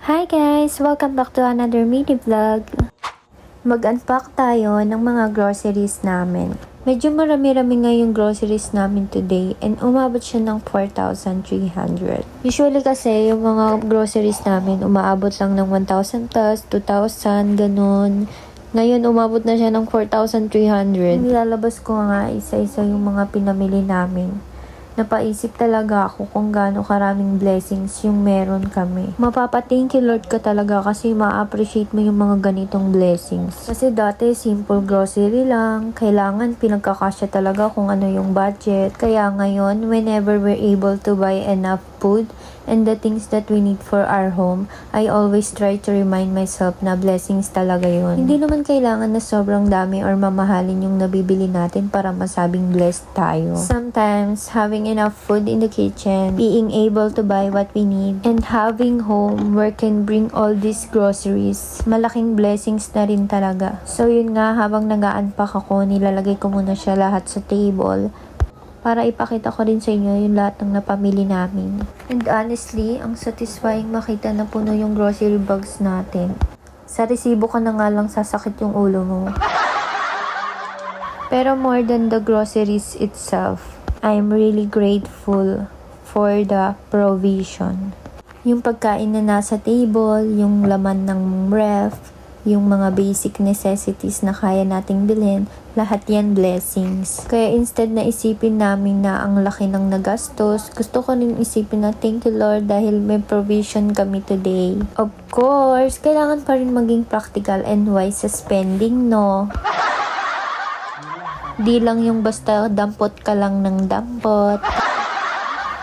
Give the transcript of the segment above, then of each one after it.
Hi guys! Welcome back to another mini vlog. Mag-unpack tayo ng mga groceries namin. Medyo marami-rami nga yung groceries namin today and umabot siya ng 4,300. Usually kasi yung mga groceries namin umaabot lang ng 1,000 plus, 2,000, ganun. Ngayon umabot na siya ng 4,300. Nilalabas ko nga isa-isa yung mga pinamili namin. Napaisip talaga ako kung gaano karaming blessings yung meron kami. Mapapa-thank you Lord ka talaga kasi ma-appreciate mo yung mga ganitong blessings. Kasi dati simple grocery lang, kailangan pinagkakasya talaga kung ano yung budget. Kaya ngayon, whenever we're able to buy enough food and the things that we need for our home, I always try to remind myself na blessings talaga yun. Hindi naman kailangan na sobrang dami or mamahalin yung nabibili natin para masabing blessed tayo. Sometimes, having enough food in the kitchen, being able to buy what we need, and having home where can bring all these groceries, malaking blessings na rin talaga. So yun nga, habang nag-unpack ako, nilalagay ko muna siya lahat sa table para ipakita ko rin sa inyo yung lahat ng napamili namin. And honestly, ang satisfying makita na puno yung grocery bags natin. Sa resibo ka na nga lang sasakit yung ulo mo. Pero more than the groceries itself, I'm really grateful for the provision. Yung pagkain na nasa table, yung laman ng ref, yung mga basic necessities na kaya nating bilhin, lahat yan blessings. Kaya instead na isipin namin na ang laki ng nagastos, gusto ko rin isipin na thank you Lord dahil may provision kami today. Of course, kailangan pa rin maging practical and wise sa spending, no? Di lang yung basta dampot ka lang ng dampot.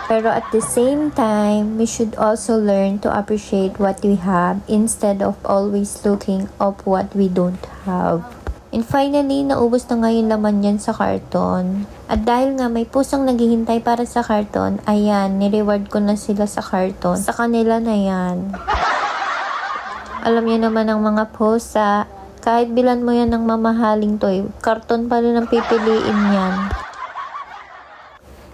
Pero at the same time, we should also learn to appreciate what we have instead of always looking of what we don't have. And finally, naubos na nga yung laman yan sa karton. At dahil nga may pusang naghihintay para sa karton, ayan, nireward ko na sila sa karton. Sa kanila na yan. Alam niyo naman ang mga pusa, kahit bilan mo yan ng mamahaling toy, karton pa rin ang pipiliin yan.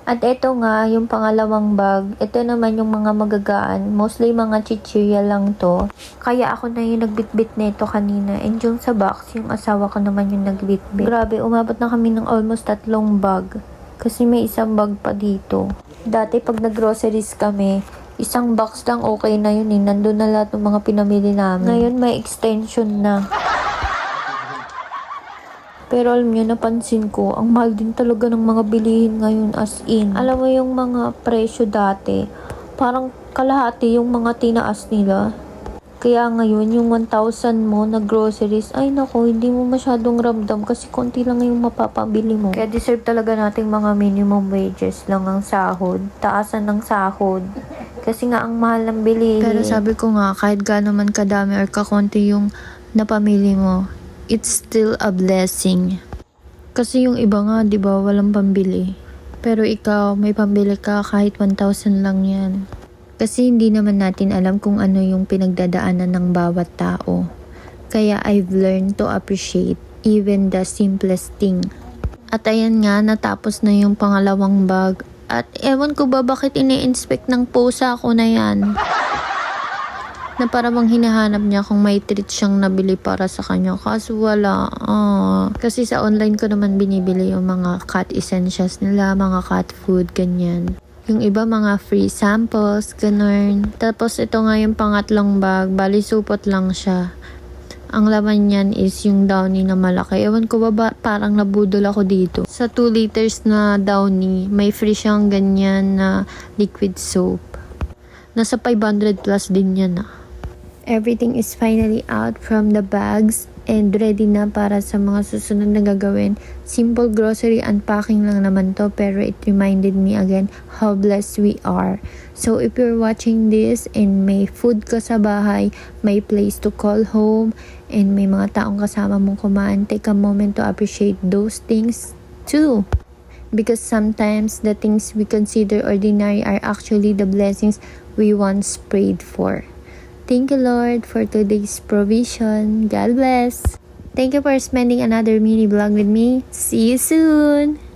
At ito nga, yung pangalawang bag, ito naman yung mga magagaan, mostly mga chichirya lang to. Kaya ako na yung nagbitbit nito kanina, and yung sa box, yung asawa ko naman yung nagbitbit. Grabe, umabot na kami ng almost 3 bag, kasi may isang bag pa dito. Dati pag nag-groceries kami, isang box lang okay na yun eh, nandun na lahat ng mga pinamili namin. Ngayon may extension na. Pero alam nyo, napansin ko, ang mahal din talaga ng mga bilihin ngayon as in. Alam mo yung mga presyo dati, parang kalahati yung mga tinaas nila. Kaya ngayon, yung 1,000 mo na groceries, ay nako, hindi mo masyadong ramdam kasi konti lang yung mapapabili mo. Kaya deserve talaga nating mga minimum wages lang ang sahod. Taasan ng sahod. Kasi nga, ang mahal ng bilihin. Pero sabi ko nga, kahit gaano man kadami or kakonti yung napamili mo, it's still a blessing. Kasi yung iba nga, di ba, walang pambili. Pero ikaw, may pambili ka kahit 1,000 lang yan. Kasi hindi naman natin alam kung ano yung pinagdadaanan ng bawat tao. Kaya I've learned to appreciate even the simplest thing. At ayan nga, natapos na yung pangalawang bag. At ewan ko ba bakit ini-inspect ng pusa ko na yan. Na para bang hinahanap niya kung may treat siyang nabili para sa kanya. Kaso wala. Kasi sa online ko naman binibili yung mga cat essentials nila, mga cat food, ganyan. Yung iba mga free samples, ganun. Tapos ito nga yung pangatlong bag, bali supot lang siya. Ang laman niyan is yung Downy na malaki. Ewan ko ba parang nabudol ako dito. Sa 2 liters na Downy, may free siyang ganyan na liquid soap. Nasa 500 plus din yan . Everything is finally out from the bags and ready na para sa mga susunod na gagawin. Simple grocery unpacking lang naman to, pero it reminded me again how blessed we are. So if you're watching this and may food ka sa bahay, may place to call home, and may mga taong kasama mong kumain, take a moment to appreciate those things too. Because sometimes the things we consider ordinary are actually the blessings we once prayed for. Thank you Lord for today's provision. God bless. Thank you for spending another mini vlog with me. See you soon.